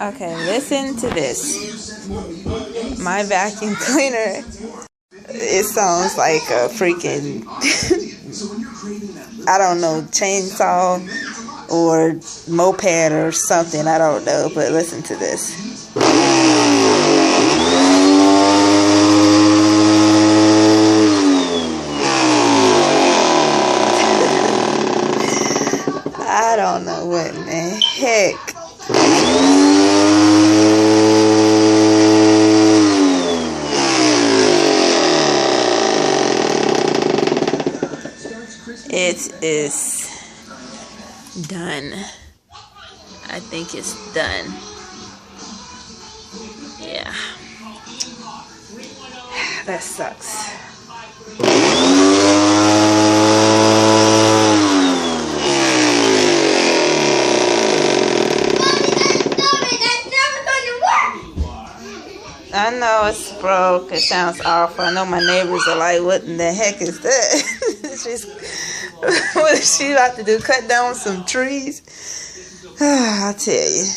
Okay, listen to this. My vacuum cleaner, it sounds like a freaking, I don't know, chainsaw or moped or something. I don't know, but listen to this. I don't know what in the heck. It is done. I think it's done. Yeah. That sucks. I know it's broke. It sounds awful. I know my neighbors are like, what in the heck is that? What is she about to do? Cut down some trees? I'll tell you.